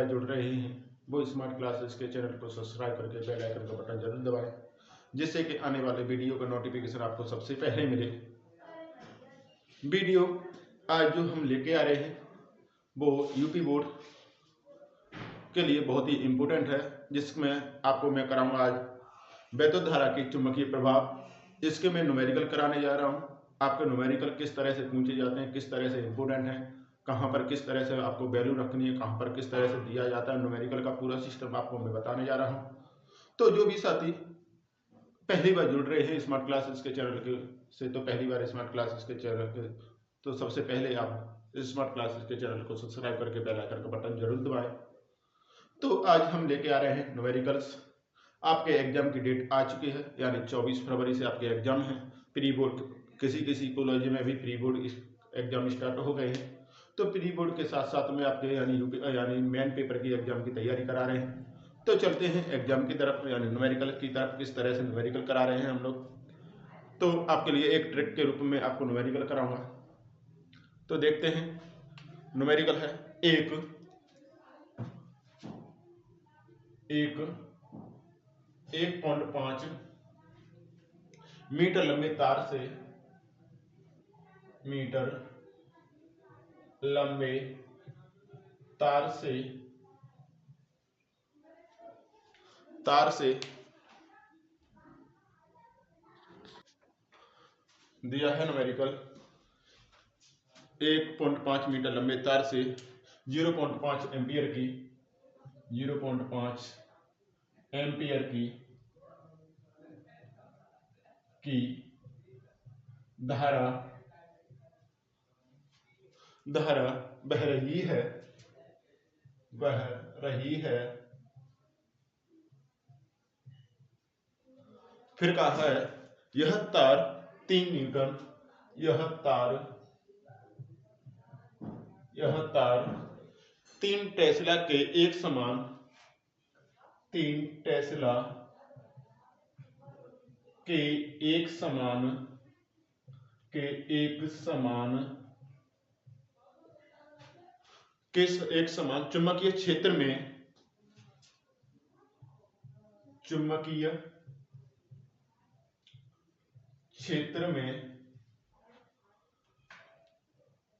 बार जुड़ रहे हैं वो स्मार्ट क्लासेस के चैनल को सब्सक्राइब करके बेल आइकन का बटन जरूर दबाएं, जिससे कि आने वाले वीडियो का नोटिफिकेशन आपको सबसे पहले मिले। वीडियो आज जो हम लेके आ रहे हैं वो यूपी बोर्ड के लिए बहुत ही इम्पोर्टेंट है, जिसमें आपको मैं कराऊंगा आज वैद्युत धारा की चुंबकीय प्रभाव। इसके मैं न्यूमेरिकल कराने जा रहा हूँ। आपके न्यूमेरिकल किस तरह से पूछे जाते हैं, किस तरह से इम्पोर्टेंट है, कहाँ पर किस तरह से आपको वैल्यू रखनी है, कहाँ पर किस तरह से दिया जाता है, न्यूमेरिकल का पूरा सिस्टम आपको मैं बताने जा रहा हूँ। तो जो भी साथी पहली बार जुड़ रहे हैं स्मार्ट क्लासेस के चैनल के से, तो पहली बार स्मार्ट क्लासेस के चैनल के, तो सबसे पहले आप स्मार्ट क्लासेस के चैनल को सब्सक्राइब करके बेल आइकन का बटन जरूर दबाएं। तो आज हम लेके आ रहे हैं न्यूमेरिकल्स। आपके एग्जाम की डेट आ चुकी है, यानी 24 फरवरी से आपके एग्जाम है। प्री बोर्ड किसी कॉलेज में भी प्री बोर्ड एग्जाम स्टार्ट हो गए हैं, तो प्री बोर्ड के साथ साथ में आपके यानी मेन पेपर की एग्जाम की तैयारी करा रहे हैं। तो चलते हैं एग्जाम की तरफ, यानी न्यूमेरिकल की तरफ, किस तरह से न्यूमेरिकल करा रहे हैं हम लोग। तो आपके लिए एक ट्रिक के रूप में आपको न्यूमेरिकल कराऊंगा। तो देखते हैं न्यूमेरिकल है 1.5 मीटर लंबे तार से दिया है न्यूमेरिकल। 1.5 मीटर लंबे तार से 0.5 एम्पियर की धारा बह रही है। फिर कहा है यह तार 3 न्यूटन, यह तार 3 टेस्ला के एक समान चुंबकीय क्षेत्र में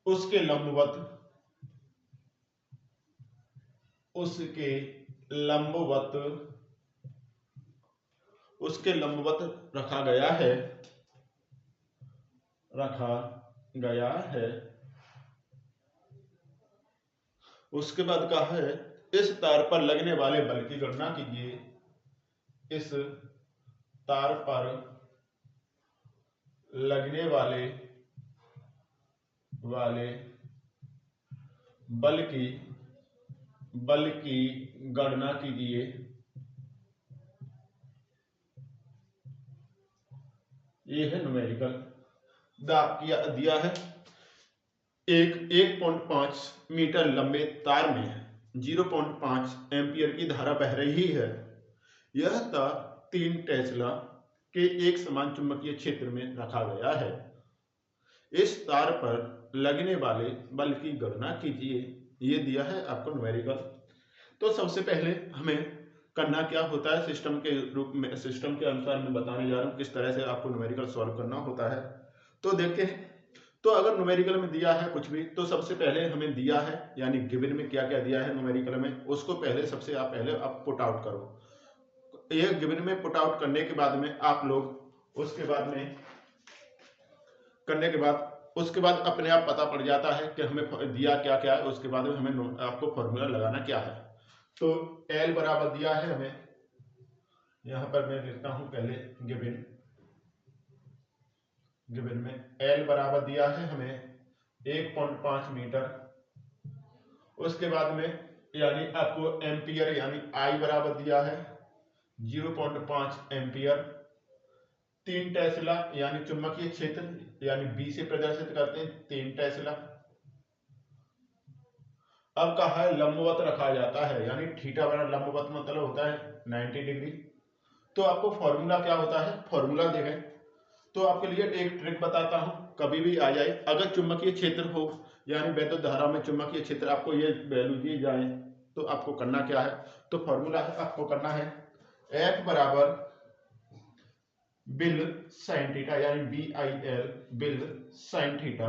उसके लंबवत रखा गया है। उसके बाद कहा है इस तार पर लगने वाले बल की गणना कीजिए। इस तार पर लगने वाले बल की गणना कीजिए। ये है न्यूमेरिकल। दिया है 1.5 मीटर लंबे तार में 0.5 एम्पियर की धारा बह रही है। यह तार 3 टेस्ला के एक समान चुंबकीय क्षेत्र में रखा गया है। इस तार पर लगने वाले बल की गणना कीजिए। ये दिया है आपको न्यूमेरिकल। तो सबसे पहले हमें करना क्या होता है, सिस्टम के रूप में, सिस्टम के अनुसार मैं बताने जा रहा हूँ किस तरह से आपको न्यूमेरिकल सॉल्व करना होता है। तो देखते हैं। तो अगर न्यूमेरिकल में दिया है कुछ भी, तो सबसे पहले हमें दिया है, यानी गिवन में क्या क्या दिया है न्यूमेरिकल में, उसको पहले आप पुट आउट करो। ये गिवन में पुट आउट करने के बाद में आप लोग उसके बाद अपने आप पता पड़ जाता है कि हमें दिया क्या क्या है। उसके बाद में हमें आपको फॉर्मूला लगाना क्या है। तो L बराबर दिया है हमें, यहां पर मैं लिखता हूं पहले गिवन में L बराबर दिया है हमें 1.5 मीटर। उसके बाद में यानी आपको एम्पियर, यानी I बराबर दिया है 0.5 एम्पियर। 3 टेस्ला यानी चुंबकीय क्षेत्र, यानी B से प्रदर्शित करते हैं 3 टेस्ला। अब कहा है लंबवत रखा जाता है, यानी थीटा बराबर लंबवत मतलब होता है 90 डिग्री। तो आपको फॉर्मूला क्या होता है, फॉर्मूला देखें तो आपके लिए एक ट्रिक बताता हूं, कभी भी आ जाए। अगर चुंबकीय क्षेत्र हो, यानी वैद्युत धारा में चुंबकीय क्षेत्र आपको ये वैल्यू दी जाए तो आपको करना क्या है, तो फॉर्मूला है आपको करना है F बराबर बिल साइन थीटा यानी BIL bill sine theta,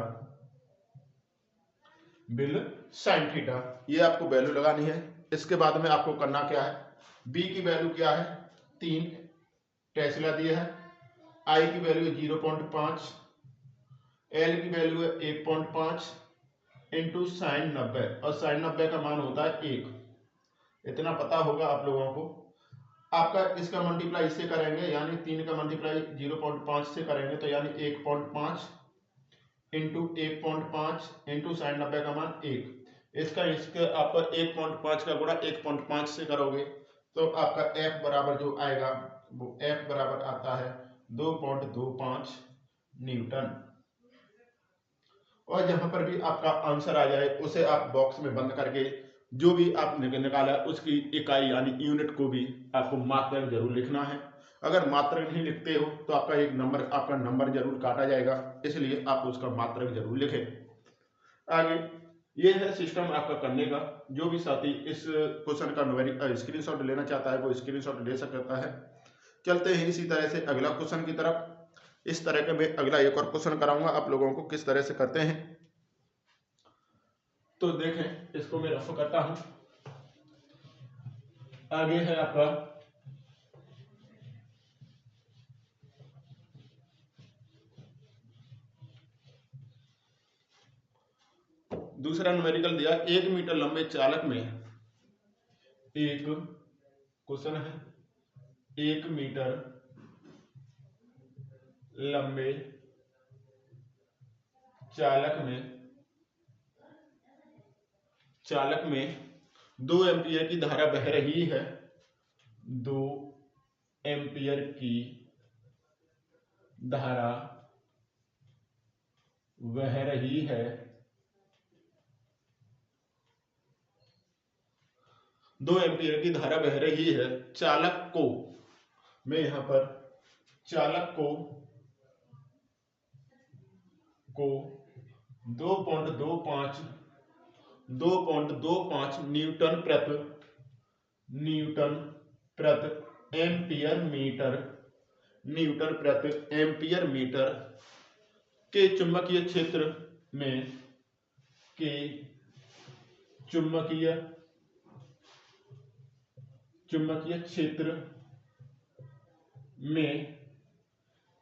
BIL sine theta, ये आपको वैल्यू लगानी है। इसके बाद में आपको करना क्या है, B की वैल्यू क्या है 3 टेस्ला दिया है, I की वैल्यू है 0.5, L की वैल्यू है 1.5 इंटू साइन 90, और साइन 90 का मान होता है 1, इतना पता होगा आप लोगों को। आपका इसका मल्टीप्लाई इससे करेंगे यानी 3 का मल्टीप्लाई 0.5 से करेंगे तो यानी 1.5 इंटू 1.5 इंटू साइन 90 का मान 1, इसका आपका 1.5 का गुणा 1.5 से करोगे तो आपका F बराबर जो आएगा वो F बराबर आता है 2.25 न्यूटन। और जहां पर भी आपका आंसर आ जाए उसे आप बॉक्स में बंद करके जो भी आपने निकाला उसकी इकाई यानी यूनिट को भी आपको मात्रक जरूर लिखना है। अगर मात्रक नहीं लिखते हो तो आपका नंबर जरूर काटा जाएगा, इसलिए आप उसका मात्रक जरूर लिखें। आगे ये है सिस्टम आपका करने का। जो भी साथी इस क्वेश्चन का स्क्रीनशॉट लेना चाहता है वो स्क्रीनशॉट ले सकता है। चलते हैं इसी तरह से अगला क्वेश्चन की तरफ। इस तरह के मैं अगला एक और क्वेश्चन कराऊंगा आप लोगों को किस तरह से करते हैं। तो देखें, इसको मैं रफ करता हूं। आगे है आपका दूसरा न्यूमेरिकल दिया, 1 मीटर लंबे चालक में एक क्वेश्चन है, 1 मीटर लंबे चालक में 2 एम्पियर की धारा बह रही है, 2 एम्पियर की धारा बह रही है, 2 एम्पियर की धारा बह रही है। चालक को, मैं यहां पर चालक को 2.25 न्यूटन प्रति एम्पियर मीटर के चुंबकीय क्षेत्र में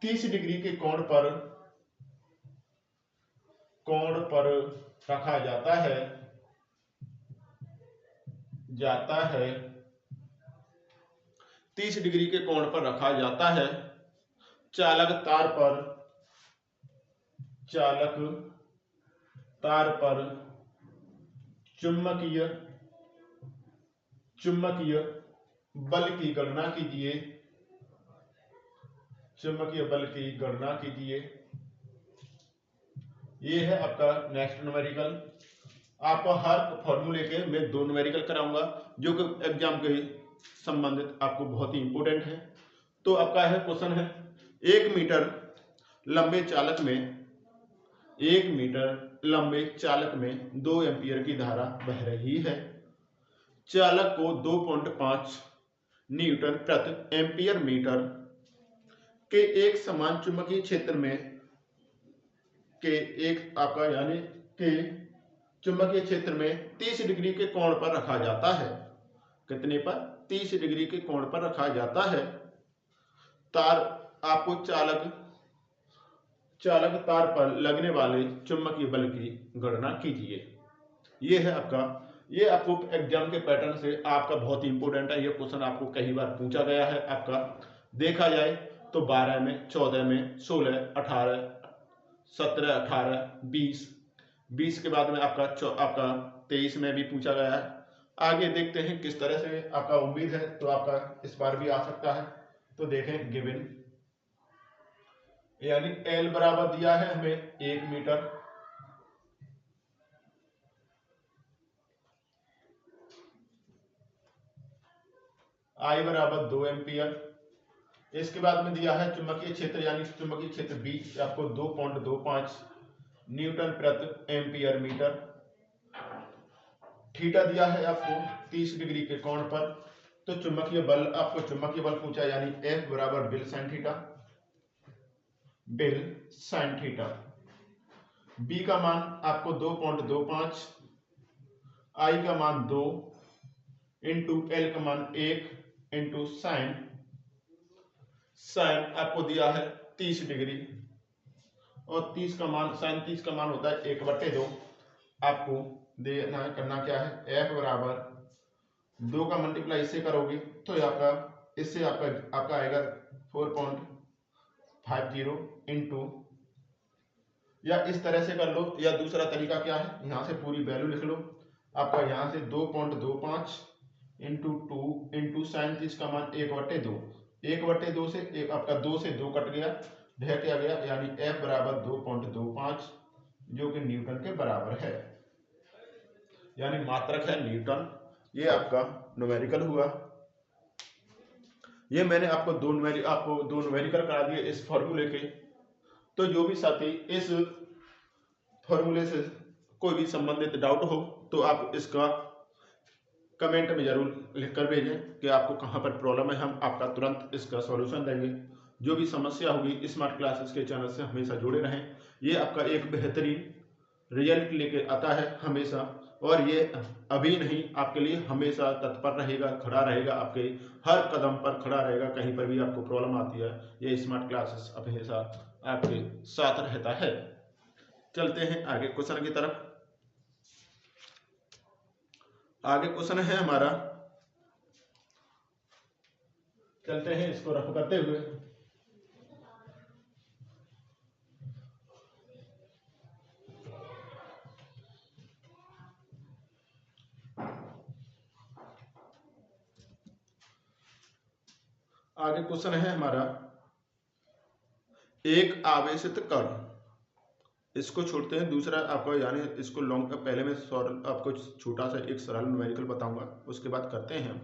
30 डिग्री के कोण पर रखा जाता है 30 डिग्री के कोण पर रखा जाता है। चालक तार पर चुंबकीय बल की गणना कीजिए। ये है आपका नेक्स्ट न्यूमेरिकल। आपको हर फॉर्मूले के मैं 2 न्यूमेरिकल कराऊंगा जो कि एग्जाम के संबंधित आपको बहुत ही इंपॉर्टेंट है। तो आपका है क्वेश्चन है, 1 मीटर लंबे चालक में 2 एम्पियर की धारा बह रही है। चालक को 2.5 न्यूटन प्रति एम्पियर मीटर के एक समान चुंबकीय क्षेत्र में चुंबकीय क्षेत्र में 30 डिग्री के कोण पर रखा जाता है। कितने पर? 30 डिग्री के कोण पर रखा जाता है। आपको चालक तार पर लगने वाले चुंबकीय बल की गणना कीजिए। ये है आपका, ये आपको एग्जाम के पैटर्न से आपका बहुत ही इंपॉर्टेंट है। ये क्वेश्चन आपको कई बार पूछा गया है। आपका देखा जाए तो 12 में, 14 में, 16, 18, 17, 18, 20 के बाद में आपका 23 में भी पूछा गया है। आगे देखते हैं किस तरह से आपका, उम्मीद है तो आपका इस बार भी आ सकता है। तो देखें, गिवन यानी L बराबर दिया है हमें 1 मीटर, I बराबर 2 एम्पियर। इसके बाद में दिया है चुंबकीय क्षेत्र यानी चुंबकीय क्षेत्र B आपको 2.25 न्यूटन प्रति एम्पियर मीटर। थीटा दिया है आपको 30 डिग्री के कोण पर। तो चुंबकीय बल, आपको चुंबकीय बल पूछा, यानी F बराबर BIL sine theta, BIL sine theta. B का मान आपको 2.25, आई का मान 2 इंटू एल का मान 1 इंटू साइन, साइन आपको दिया है 30 डिग्री, और 30 का मान, साइन 30 का मान होता है 1/2। आपको देना करना क्या है, F बराबर 2 का मल्टीप्लाई इससे करोगे तो आपका, इससे आपका आएगा 4.50 इंटू, या इस तरह से कर लो, या दूसरा तरीका क्या है, यहाँ से पूरी वैल्यू लिख लो। आपका यहाँ से 2.25 इंटू 2 इंटू साइन 30 का मान 1/2, 1/2 से एक आपका 2 से 2 कट गया, ढह क्या गया, यानी F बराबर 2.25, जो कि न्यूटन के बराबर है, यानी मात्रक है न्यूटन। ये आपका न्यूमेरिकल हुआ। ये मैंने आपको दो न्यूमेरिकल करा दिए इस फॉर्मूले के। तो जो भी साथी इस फॉर्मूले से कोई भी संबंधित डाउट हो तो आप इसका कमेंट में जरूर लिख कर भेजें कि आपको कहाँ पर प्रॉब्लम है, हम आपका तुरंत इसका सॉल्यूशन देंगे। जो भी समस्या होगी स्मार्ट क्लासेस के चैनल से हमेशा जुड़े रहें। ये आपका एक बेहतरीन रिजल्ट लेके आता है हमेशा, और ये अभी नहीं, आपके लिए हमेशा तत्पर रहेगा, खड़ा रहेगा, आपके हर कदम पर खड़ा रहेगा। कहीं पर भी आपको प्रॉब्लम आती है, ये स्मार्ट क्लासेस हमेशा आपके साथ रहता है। चलते हैं आगे क्वेश्चन की तरफ। आगे क्वेश्चन है हमारा, चलते हैं इसको रफ करते हुए। आगे क्वेश्चन है हमारा, एक आवेशित कण, इसको छोड़ते हैं, दूसरा आपका यानी इसको लॉन्ग का पहले मैं आपको छोटा सा एक सरल न्यूमेरिकल बताऊंगा, उसके बाद करते हैं।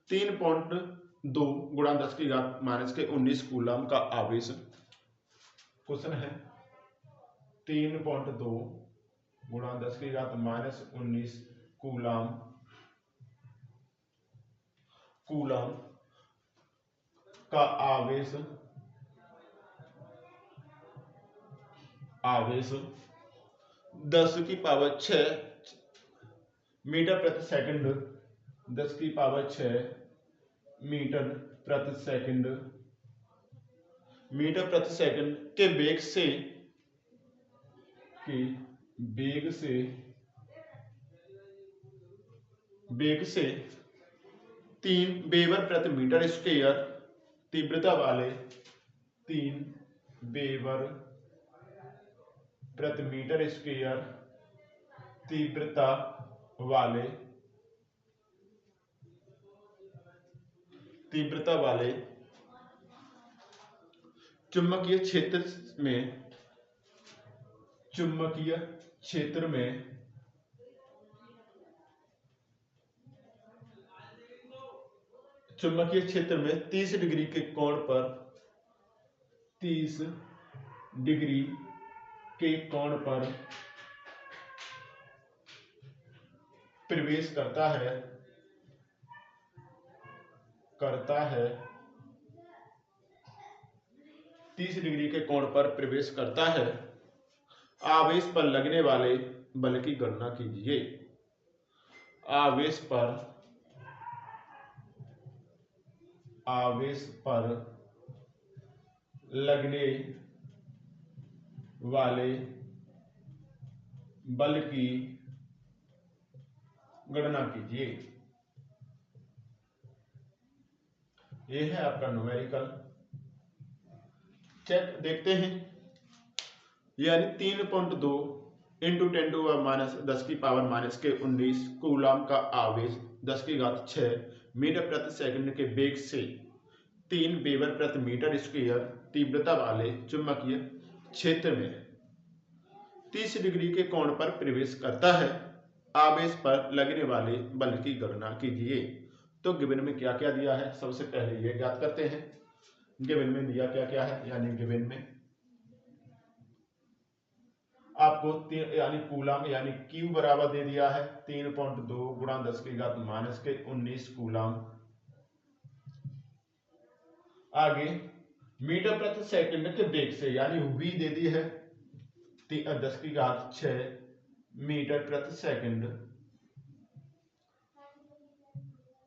3.2 गुणा 10 की घात माइनस के 19 कूलम का आवेश। क्वेश्चन है 3.2 गुणा 10 की घात माइनस 19 कूलम का आवेश 10 की पावर 6 मीटर प्रति सेकंड, 10 की पावर 6 मीटर प्रति सेकंड के वेग से 3 वेबर प्रति मीटर स्क्वायर तीव्रता वाले 3 वेबर प्रति मीटर स्क्वायर तीव्रता वाले चुंबकीय क्षेत्र में 30 डिग्री के कोण पर प्रवेश करता है 30 डिग्री के कोण पर प्रवेश करता है। आवेश पर लगने वाले बल की गणना कीजिए। आवेश पर लगने वाले बल की गणना कीजिए। यह है आपका न्यूमेरिकल। चेक देखते हैं, यानी 3.2 इंटू 10 की पावर माइनस के 19 कूलम का आवेश 10 की घात 6 मीटर प्रति सेकंड के वेग से 3 वेबर प्रति मीटर स्क्वायर तीव्रता वाले चुंबकीय क्षेत्र में 30 डिग्री के कोण पर प्रवेश करता है। आवेश पर लगने वाले बल की गणना कीजिए। तो गिवन में क्या क्या दिया है, सबसे पहले ये ज्ञात करते हैं। गिवन में दिया क्या क्या है, यानी गिवन में आपको यानी कूलम यानी क्यू बराबर दे दिया है 3.2 गुणा 10 की घात माइनस के 19 कूलम। आगे मीटर प्रति सेकंड के वेग से यानी वी दे दी है 10 की घात 6 मीटर प्रति सेकंड।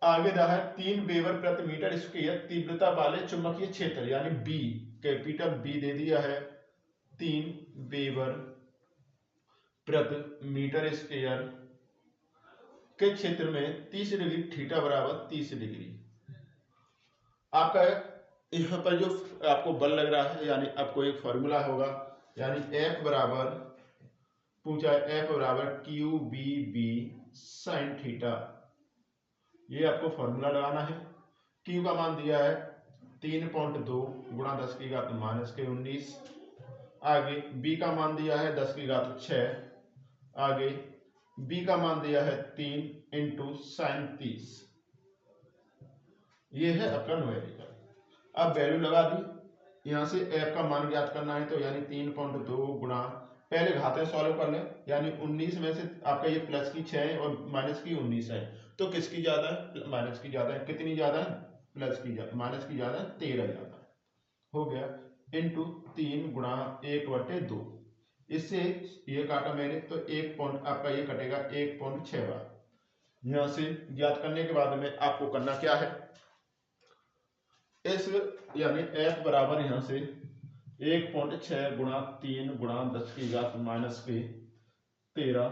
आगे रहा है 3 वेबर प्रति मीटर स्क्वायर तीव्रता वाले चुंबकीय क्षेत्र यानी बी, कैपिटल बी दे दिया है 3 वेबर प्रति मीटर स्क्वायर के क्षेत्र में 30 डिग्री थीटा बराबर 30 डिग्री। आपका यहाँ पर जो आपको बल लग रहा है यानी आपको एक फॉर्मूला होगा यानी F बराबर पूछा है F बराबर Q B B sine theta. ये आपको फॉर्मूला लगाना है। Q का मान दिया है 3.2 गुणा 10 की घात माइनस के 19। आगे B का मान दिया है 10 की घात 6। आगे B का मान दिया है 3 इंटू साइन 30। ये है आपका न्यूमेरिकल। अब वैल्यू लगा दी। यहाँ से F का मान ज्ञात करना है तो यानी 3.2 गुणा पहले घातें सॉल्व कर लें यानी 19 में से आपका ये प्लस की 6 है और माइनस की 19 है तो किसकी ज्यादा है? माइनस की ज्यादा है। कितनी ज्यादा है? प्लस की ज्यादा, माइनस की ज्यादा है 13 ज्यादा है। हो गया इंटू 3 गुणा 1/2। इससे ये काटा मैंने तो 1 पॉइंट आपका ये कटेगा 1.6 बार। यहाँ से ज्ञात करने के बाद में आपको करना क्या है? इस यानी F बराबर यहाँ से 1.6 गुणा 3 गुणा 10 की घात माइनस के 13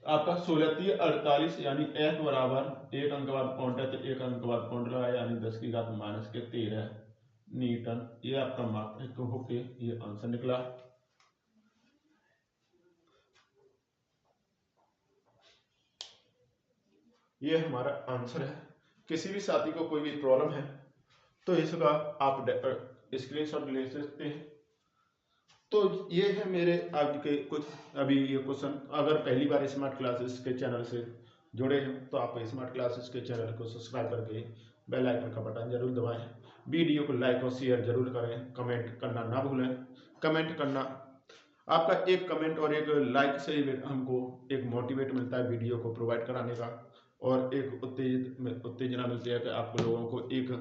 आपका 16×3 = 48 यानी F बराबर एक अंक बाद पॉइंट है तो एक अंक बाद पॉइंट लगाया यानी 10 की घात माइनस के 13 न्यूटन। ये आपका मार्क होके ये आंसर निकला। ये हमारा आंसर है। किसी भी साथी को कोई भी प्रॉब्लम है तो इसका आप स्क्रीनशॉट ले सकते हैं। तो ये है मेरे आपके कुछ अभी ये क्वेश्चन। अगर पहली बार स्मार्ट क्लासेस के चैनल से जुड़े हैं तो आप स्मार्ट क्लासेस के चैनल को सब्सक्राइब करके बेल आइकन का बटन जरूर दबाएं। वीडियो को लाइक और शेयर जरूर करें। कमेंट करना ना भूलें। कमेंट करना आपका एक कमेंट और एक लाइक से हमको एक मोटिवेट मिलता है वीडियो को प्रोवाइड कराने का और एक उत्तेजना मिलती है कि आप लोगों को एक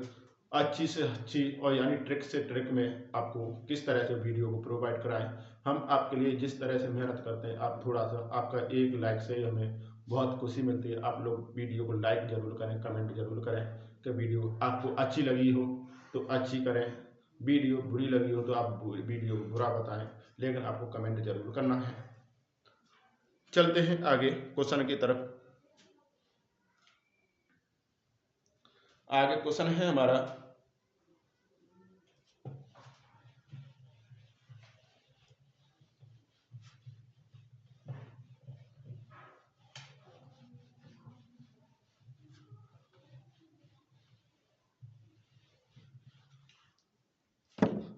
अच्छी से अच्छी और यानी ट्रिक से ट्रिक में आपको किस तरह से वीडियो को प्रोवाइड कराएं। हम आपके लिए जिस तरह से मेहनत करते हैं आप थोड़ा सा आपका एक लाइक से हमें बहुत खुशी मिलती है। आप लोग वीडियो को लाइक जरूर करें, कमेंट जरूर करें कि वीडियो आपको अच्छी लगी हो तो अच्छी करें, वीडियो बुरी लगी हो तो आप वीडियो बुरा बताएं, लेकिन आपको कमेंट जरूर करना है। चलते हैं आगे क्वेश्चन की तरफ। आगे क्वेश्चन है हमारा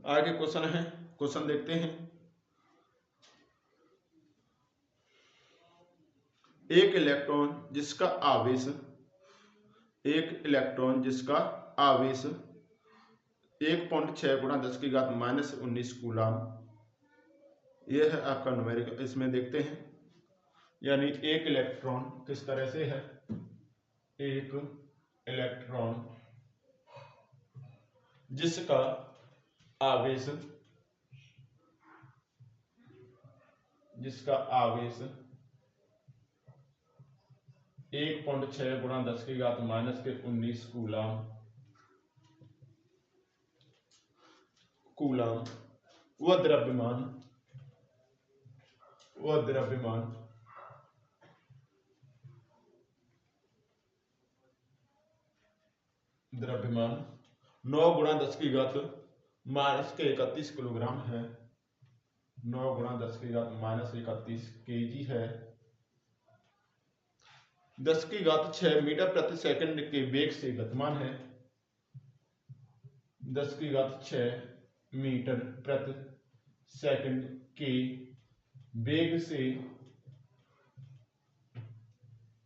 आगे क्वेश्चन है, क्वेश्चन देखते हैं। एक इलेक्ट्रॉन जिसका आवेश 1.6 गुणा 10 की घात माइनस 19 कूलम। यह है आपका न्यूमेरिकल। इसमें देखते हैं यानी एक इलेक्ट्रॉन किस तरह से है। एक इलेक्ट्रॉन जिसका आवेश 1.6 गुणा 10 की घात माइनस के 19 कूलम वह द्रव्यमान 9 गुणा 10 की घात माइनस के 31 किलोग्राम है। 9 गुणा 10 की घात माइनस 31 केजी है। 10 की घात 6 मीटर प्रति सेकंड के वेग से गतिमान है। 10 की घात 6 मीटर प्रति सेकंड के वेग से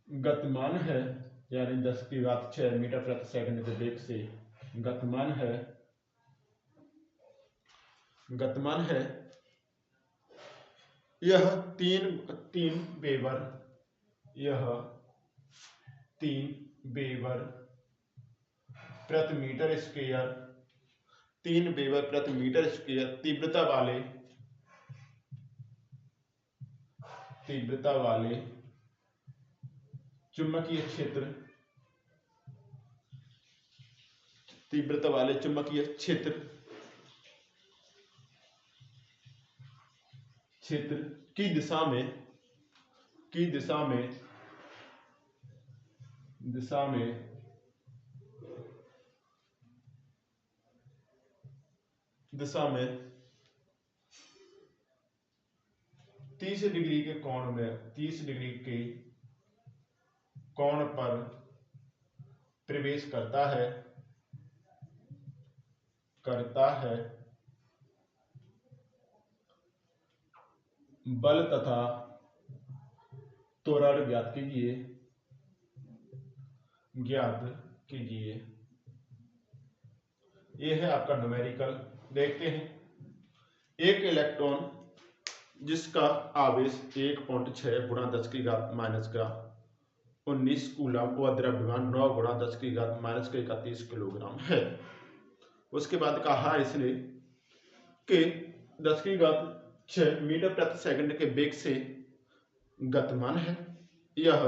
गतिमान है यानी 10 की घात 6 मीटर प्रति सेकंड के वेग से गतिमान है यह तीन वेबर, यह 3 वेबर प्रति मीटर स्क्वायर, 3 वेबर प्रति मीटर स्क्वायर तीव्रता वाले चुंबकीय क्षेत्र, तीव्रता वाले चुंबकीय क्षेत्र की दिशा में 30 डिग्री के कोण पर प्रवेश करता है बल तथा त्वरण ज्ञात कीजिए। यह है आपका न्यूमेरिकल। देखते हैं, एक इलेक्ट्रॉन जिसका आवेश 1.6 गुणा 10 की घात माइनस का 19 कूलम व द्रव्यमान 9 गुणा 10 की घात माइनस का 31 किलोग्राम है। उसके बाद कहा इसने कि 10 की घात 6 मीटर प्रति सेकंड के वेग से गतिमान है। यह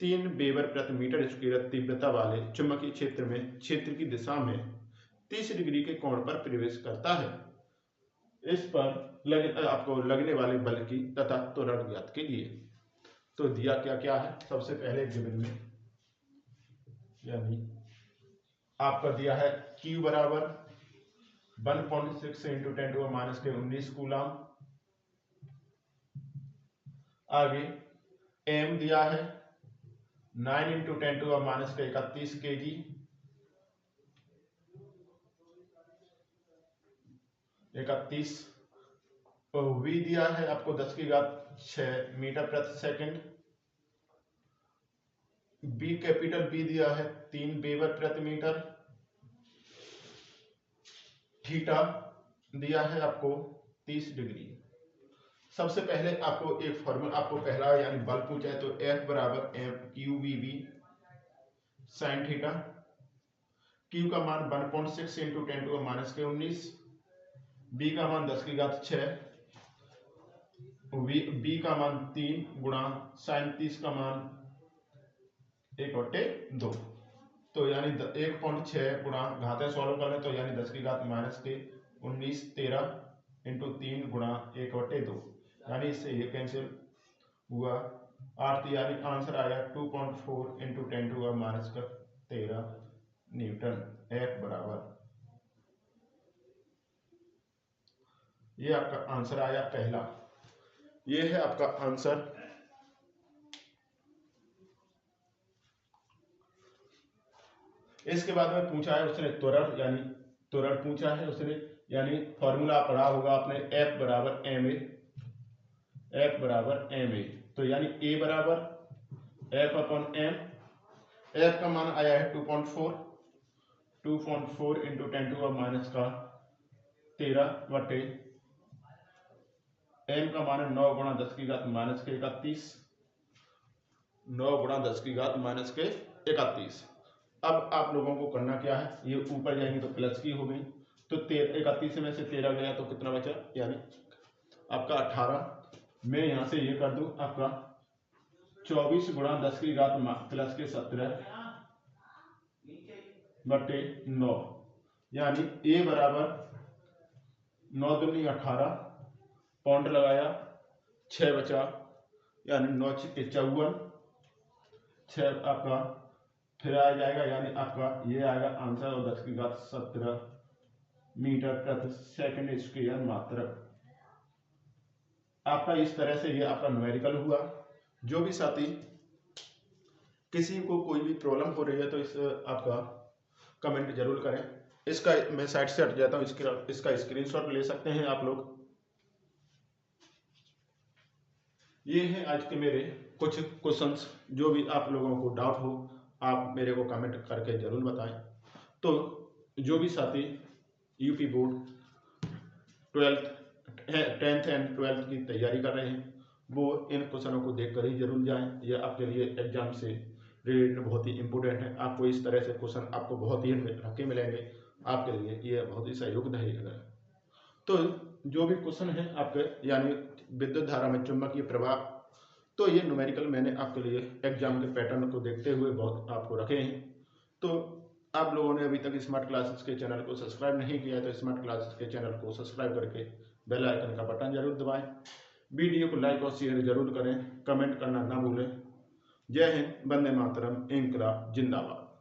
3 वेबर प्रति मीटर स्क्वायर तीव्रता वाले चुंबकीय क्षेत्र में क्षेत्र की दिशा में 30 डिग्री के कोण पर प्रवेश करता है। इस पर आपको लगने वाले बल की तथा त्वरण ज्ञात कीजिए। तो दिया क्या है, सबसे पहले गिवन में यानी आपका दिया है Q बराबर 1.6 × 10⁻⁻⁰ कूलम। आगे M दिया है 9 × 10⁻31 kg। 31 V दिया है आपको 10 की घात 6 मीटर प्रति सेकंड। B कैपिटल B दिया है 3 वेबर प्रति मीटर। थीटा दिया है आपको 30 डिग्री। सबसे पहले आपको एक फॉर्मूला, आपको पहला यानी बल पूछा है तो F बराबर QVB sin थीटा। Q का मान 1.6 × 10⁻⁻19, B का मान 10 की घात 6, B का मान 3 गुणा sin 30 का मान 1/2। तो यानी 1.6 गुणा घातें सॉल्व कर लें तो यानी 10 की घात -19 13 × 3 गुणा 1/2, यानी इससे ये कैंसिल हुआ 8, यानी आंसर आया 2.4 × 10⁻13 न्यूटन। F बराबर, ये आपका आंसर आया पहला। ये है आपका आंसर। इसके बाद में पूछा है उसने त्वरण पूछा है उसने, यानी फॉर्मूला पढ़ा होगा आपने F बराबर ma। तो यानी A बराबर F/m। F का मान आया है 2.4 × 10⁻13 M का मान 9 गुणा 10 की घात -31, 9 गुणा 10 की घात -31। अब आप लोगों को करना क्या है, ये ऊपर जाएंगे तो प्लस की हो गई, तो 31 में से 13 गया तो कितना बचा, यानी आपका 18। मैं यहां से ये कर दूं आपका 24 गुणा 10 की घात +17/9, यानी A बराबर 9 दूनी 18, पॉइंट लगाया 6 बचा, यानी 9 × 54, 6 आपका फिर आ जाएगा, यानी आपका ये आएगा आंसर, और 10 की घात 17 मीटर प्रति सेकंड स्क्वायर मात्रक। आपका इस तरह से ये आपका न्यूमेरिकल हुआ। जो भी साथी किसी को कोई भी प्रॉब्लम हो रही है तो इस आपका कमेंट जरूर करें। इसका मैं साइड से हट जाता हूँ, इसका स्क्रीनशॉट ले सकते हैं आप लोग। ये हैं आज के मेरे कुछ क्वेश्चंस। जो भी आप लोगों को डाउट हो आप मेरे को कमेंट करके जरूर बताएं। तो जो भी साथी UP board 12th 10th and 12th की तैयारी कर रहे हैं वो इन क्वेश्चनों को देखकर ही जरूर जाएं। ये आपके लिए एग्जाम से रिलेटेड बहुत ही इंपॉर्टेंट है। आपको इस तरह से क्वेश्चन आपको बहुत ही रखे मिलेंगे, आपके लिए ये बहुत ही सहयोगदायी है। तो जो भी क्वेश्चन है आपके यानी विद्युत धारा में चुंबकीय प्रभाव, तो ये न्यूमेरिकल मैंने आपके लिए एग्जाम के पैटर्न को देखते हुए बहुत आपको रखे हैं। तो आप लोगों ने अभी तक स्मार्ट क्लासेस के चैनल को सब्सक्राइब नहीं किया है तो स्मार्ट क्लासेस के चैनल को सब्सक्राइब करके बेल आइकन का बटन जरूर दबाएं। वीडियो को लाइक और शेयर जरूर करें, कमेंट करना ना भूलें। जय हिंद, वंदे मातरम, इंकलाब जिंदाबाद।